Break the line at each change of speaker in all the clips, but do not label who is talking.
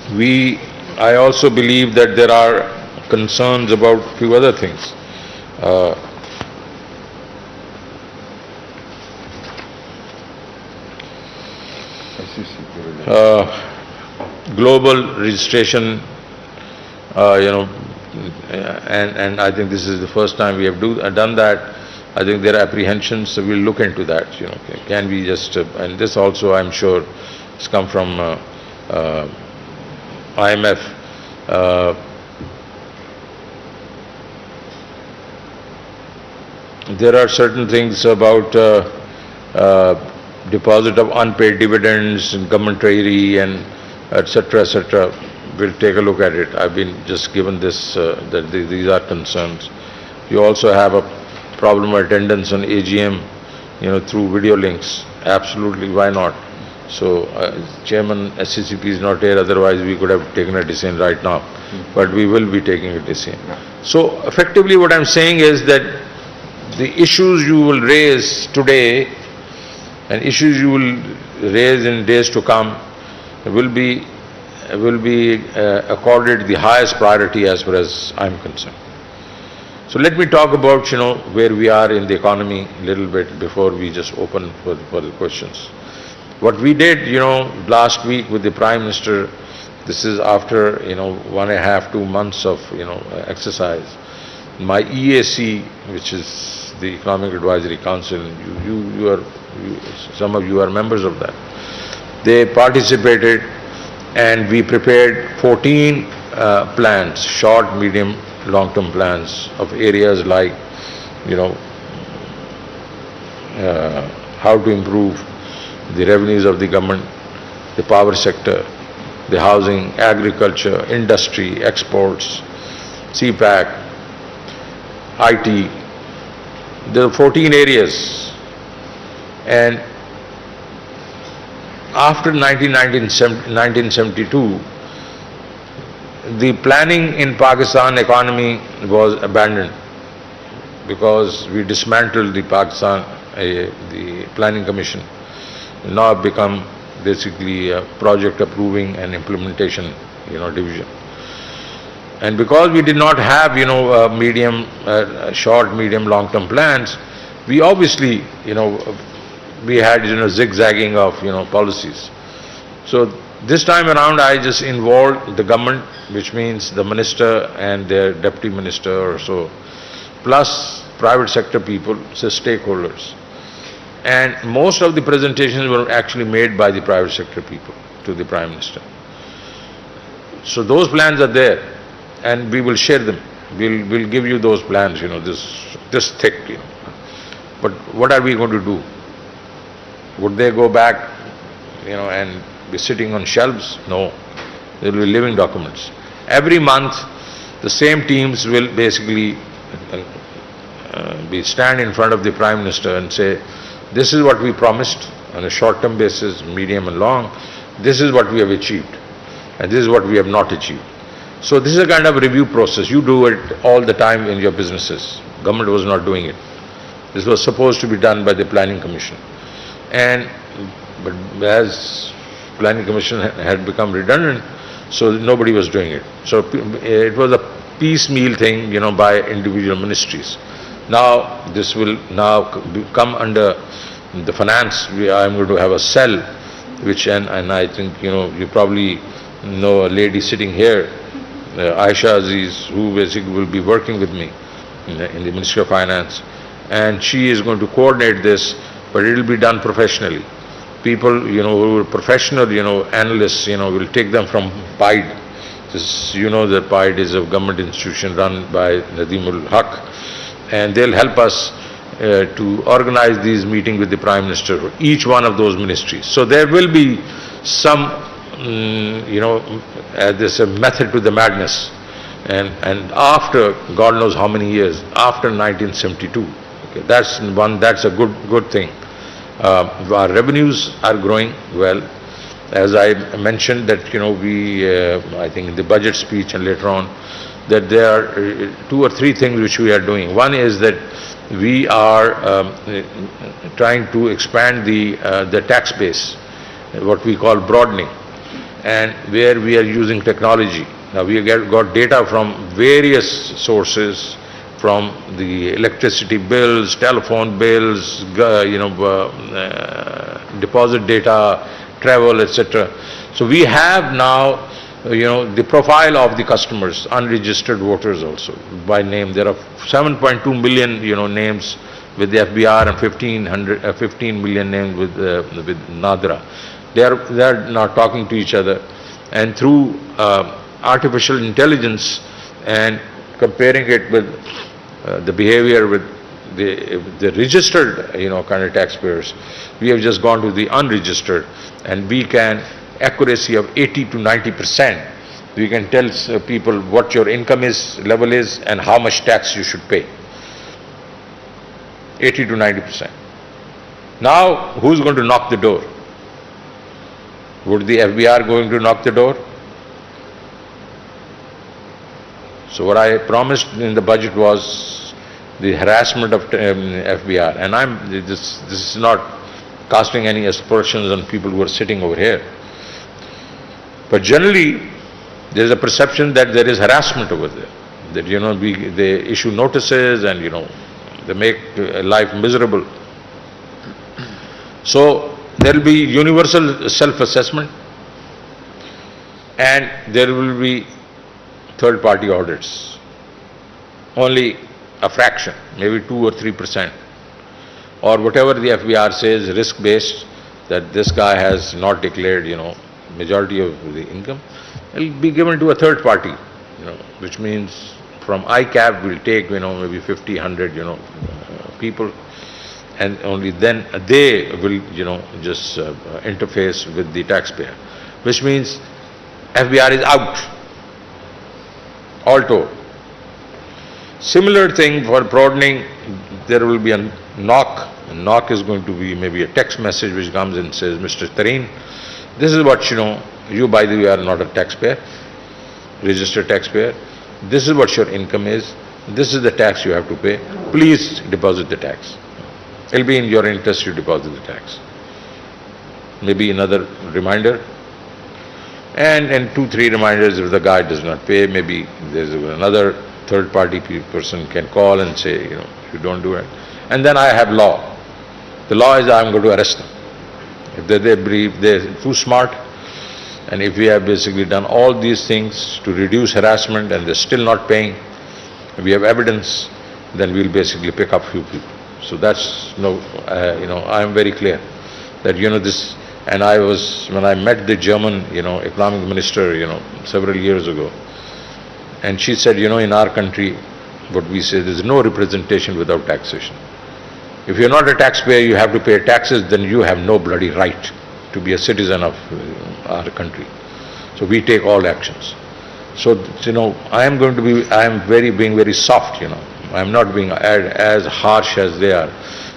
I also believe that there are concerns about few other things. Uh, Global registration, and I think this is the first time we have done that. I think there are apprehensions, so we'll look into that. Can we just, and this also I'm sure has come from IMF. Uh, there are certain things about deposit of unpaid dividends and government treasury and etc. etc. We'll take a look at it. I've been just given this that these are concerns. You also have a problem of attendance on AGM, through video links. Absolutely, why not? So, Chairman SCCP is not here. Otherwise, we could have taken a decision right now. But we will be taking a decision. So, effectively, what I'm saying is that the issues you will raise today and issues you will raise in days to come will be accorded the highest priority as far as I'm concerned. So let me talk about where we are in the economy a little bit before we just open for the questions. What we did last week with the Prime Minister, this is after 1.5 2 months of exercise. My EAC, which is the Economic Advisory Council, some of you are members of that. They participated and we prepared 14 plans, short, medium, long-term plans of areas like, how to improve the revenues of the government, the power sector, the housing, agriculture, industry, exports, CPAC, IT. There are 14 areas. And after 1972, the planning in Pakistan economy was abandoned because we dismantled the the Planning Commission. Now become basically a project approving and implementation, division. And because we did not have, short, medium, long-term plans, we obviously, we had, zigzagging of, policies. So this time around, I just involved the government, which means the minister and their deputy minister or so, plus private sector people, so stakeholders. And most of the presentations were actually made by the private sector people to the Prime Minister. So those plans are there, and we will share them. We'll give you those plans, this thick, But what are we going to do? Would they go back, and be sitting on shelves? No. They will be living documents. Every month, the same teams will basically stand in front of the Prime Minister and say, this is what we promised on a short-term basis, medium and long. This is what we have achieved, and this is what we have not achieved. So this is a kind of review process. You do it all the time in your businesses. Government was not doing it. This was supposed to be done by the Planning Commission. But as Planning Commission had become redundant, so nobody was doing it. So it was a piecemeal thing, by individual ministries. Now this will now come under the finance. I am going to have a cell, which and I think you probably know a lady sitting here, Aisha Aziz, who basically will be working with me in the Ministry of Finance, and she is going to coordinate this, but it will be done professionally. People, who are professional, analysts, will take them from PIDE. This, that PIDE is a government institution run by Nadeemul Haq, and they'll help us to organize these meetings with the Prime Minister for each one of those ministries. So there will be some, there's a method to the madness. And after, God knows how many years, after 1972, okay, that's a good thing. Our revenues are growing well. As I mentioned that, I think in the budget speech and later on, that there are 2 or 3 things which we are doing. One is that we are trying to expand the tax base, what we call broadening. and where we are using technology. Now we got data from various sources, from the electricity bills, telephone bills, deposit data, travel, etc. So we have now, the profile of the customers, unregistered voters also, by name. There are 7.2 million, names with the FBR and 15 million names with Nadra. They are now talking to each other, and through artificial intelligence and comparing it with the behavior with the registered, kind of taxpayers, we have just gone to the unregistered, and we can accuracy of 80 to 90%. We can tell people what your income level is and how much tax you should pay. 80 to 90%. Now, who's going to knock the door? Would the FBR going to knock the door? So what I promised in the budget was the harassment of FBR, and this is not casting any aspersions on people who are sitting over here. But generally, there is a perception that there is harassment over there. That they issue notices and they make life miserable. So there will be universal self-assessment, and there will be third-party audits. Only a fraction, maybe 2 or 3%, or whatever the FBR says, risk-based, that this guy has not declared, majority of the income, it will be given to a third party, which means from ICAP will take, maybe 50, 100, people, and only then they will, just interface with the taxpayer, which means FBR is out, all told. Similar thing for broadening, there will be a knock. A knock is going to be maybe a text message which comes and says, Mr. Tareen, this is what, you by the way are not a taxpayer, registered taxpayer. This is what your income is. This is the tax you have to pay. Please deposit the tax. It will be in your interest you deposit the tax. Maybe another reminder. And 2, 3 reminders if the guy does not pay. Maybe there's another third party person can call and say, you don't do it. And then I have law. The law is I'm going to arrest them. If they believe they're too smart, and if we have basically done all these things to reduce harassment and they're still not paying, we have evidence, then we'll basically pick up few people. So that's, I am very clear that, this, and when I met the German, economic minister, several years ago, and she said, in our country, what we say, there's no representation without taxation. If you're not a taxpayer, you have to pay taxes, then you have no bloody right to be a citizen of our country. So we take all actions. So, I am being very soft, I am not being as harsh as they are.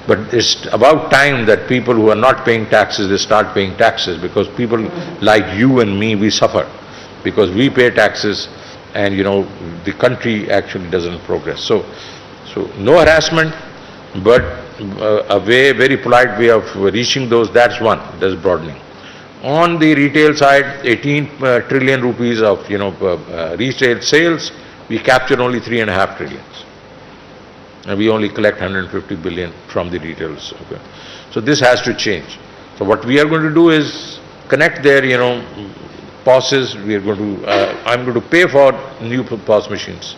But it's about time that people who are not paying taxes, they start paying taxes, because people like you and me, we suffer because we pay taxes and, the country actually doesn't progress. So no harassment, but a very polite way of reaching those, that's one, that's broadening. On the retail side, 18 trillion rupees of, retail sales, we capture only 3.5 trillion. And we only collect 150 billion from the retailers. Okay. So this has to change. So what we are going to do is connect their, POSs. We are going to, I'm going to pay for new POS machines.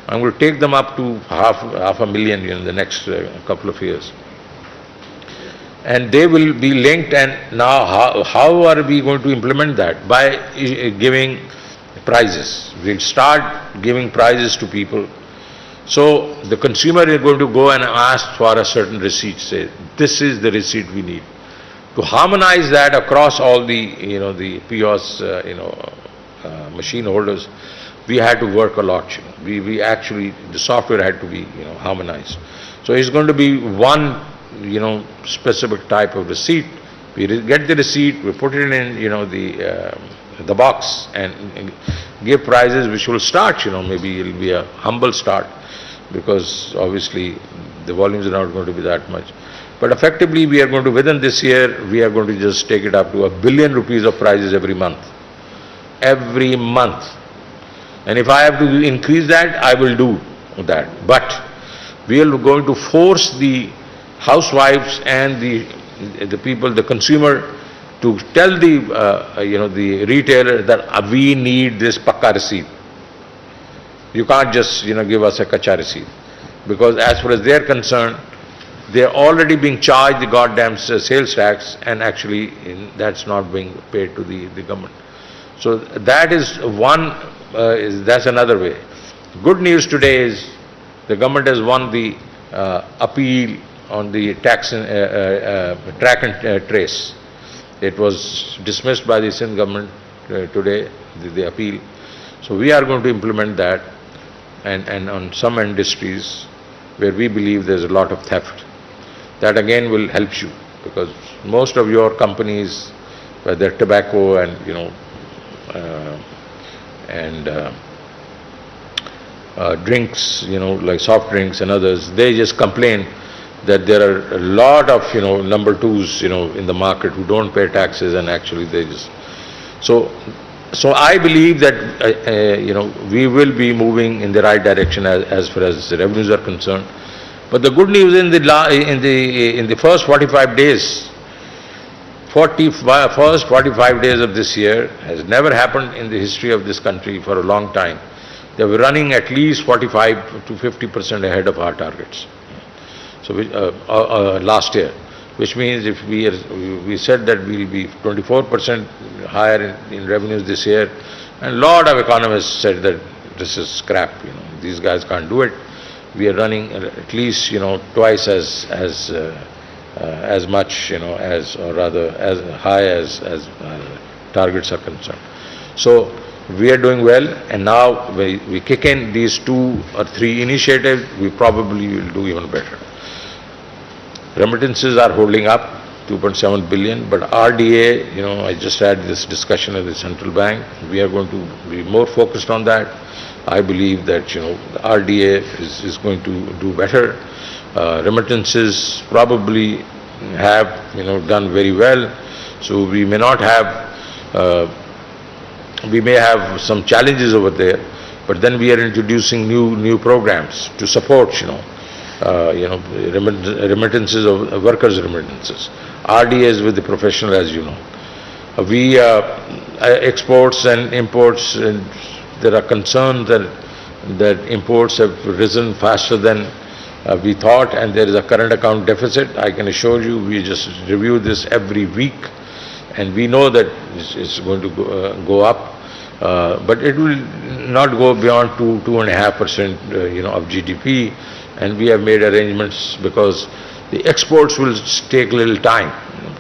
I'm going to take them up to half a million in the next couple of years. And they will be linked, and now how are we going to implement that? By giving prizes. We'll start giving prizes to people. So the consumer is going to go and ask for a certain receipt, say, this is the receipt we need. To harmonize that across all the, the POS, machine holders, we had to work a lot. We actually, the software had to be, harmonized. So it's going to be one, specific type of receipt. We get the receipt, we put it in, the box and give prizes which will start, maybe it will be a humble start, because obviously the volumes are not going to be that much. But effectively we are going to, within this year, we are going to just take it up to 1 billion rupees of prizes every month. every month. And if I have to increase that, I will do that. But we are going to force the housewives and the people, the consumer, to tell the retailer that we need this pakka receipt. You can't just give us a kacha receipt, because as far as they're concerned, they're already being charged the goddamn sales tax, and actually that's not being paid to the government. So that is one. That's another way. Good news today is the government has won the appeal on the tax track and trace. It was dismissed by the Sindh government today, the appeal. So we are going to implement that, and on some industries where we believe there's a lot of theft, that again will help you, because most of your companies, whether tobacco and drinks, like soft drinks and others, they just complain that there are a lot of number twos in the market who don't pay taxes, and actually they just so I believe that we will be moving in the right direction as far as the revenues are concerned. But the good news in the first 45 days, first 45 days of this year has never happened in the history of this country for a long time. They were running at least 45 to 50% ahead of our targets. So last year, which means if we said that we will be 24% higher in revenues this year, and a lot of economists said that this is crap. These guys can't do it. We are running at least twice as much or rather as high as targets are concerned. So we are doing well, and now we kick in these 2 or 3 initiatives, we probably will do even better. Remittances are holding up, 2.7 billion, but RDA, I just had this discussion at the central bank. We are going to be more focused on that. I believe that the RDA is going to do better. Remittances probably have done very well, so we may not have we may have some challenges over there, but then we are introducing new programs to support remittances of workers' remittances. RDAs with the professional, as you know. We exports and imports, there are concerns that imports have risen faster than we thought, and there is a current account deficit. I can assure you, we just review this every week, and we know that it's going to go up, but it will not go beyond 2.5% of GDP, and we have made arrangements because the exports will take a little time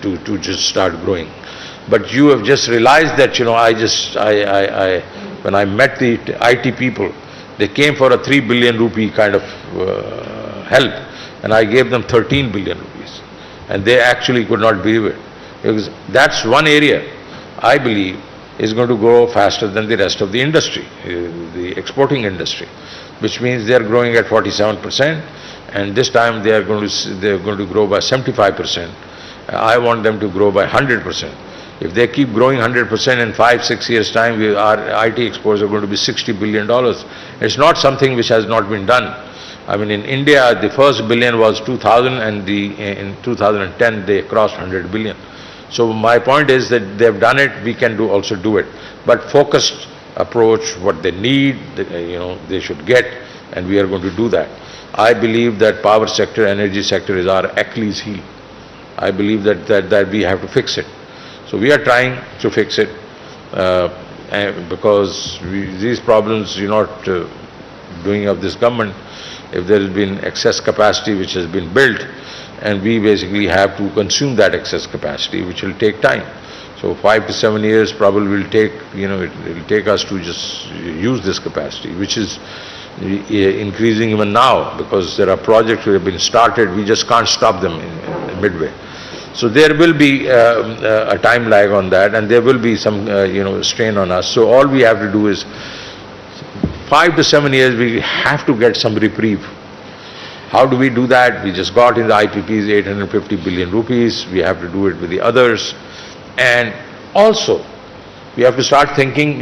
to just start growing. But you have just realized that when I met the IT people, they came for a 3 billion rupee kind of help, and I gave them 13 billion rupees, and they actually could not believe it, because that's one area I believe is going to grow faster than the rest of the industry, the exporting industry, which means they are growing at 47%, and this time they are going to grow by 75%. I want them to grow by 100%. If they keep growing 100% in 5-6 years' time, our IT exports are going to be $60 billion. It's not something which has not been done. I mean, in India, the first billion was 2000, and in 2010 they crossed 100 billion. So my point is that they've done it, we can also do it. But focused approach, what they need, they should get, and we are going to do that. I believe that power sector, energy sector is our Achilles heel. I believe that we have to fix it. So we are trying to fix it, because these problems are not doing of this government. If there has been excess capacity which has been built, and we basically have to consume that excess capacity, which will take time. So 5 to 7 years probably will take, it will take us to just use this capacity, which is increasing even now, because there are projects that have been started, we just can't stop them in midway. So there will be a time lag on that, and there will be some strain on us. So all we have to do is 5 to 7 years we have to get some reprieve. How do we do that? We just got in the IPPs 850 billion rupees. We have to do it with the others. And also, We have to start thinking,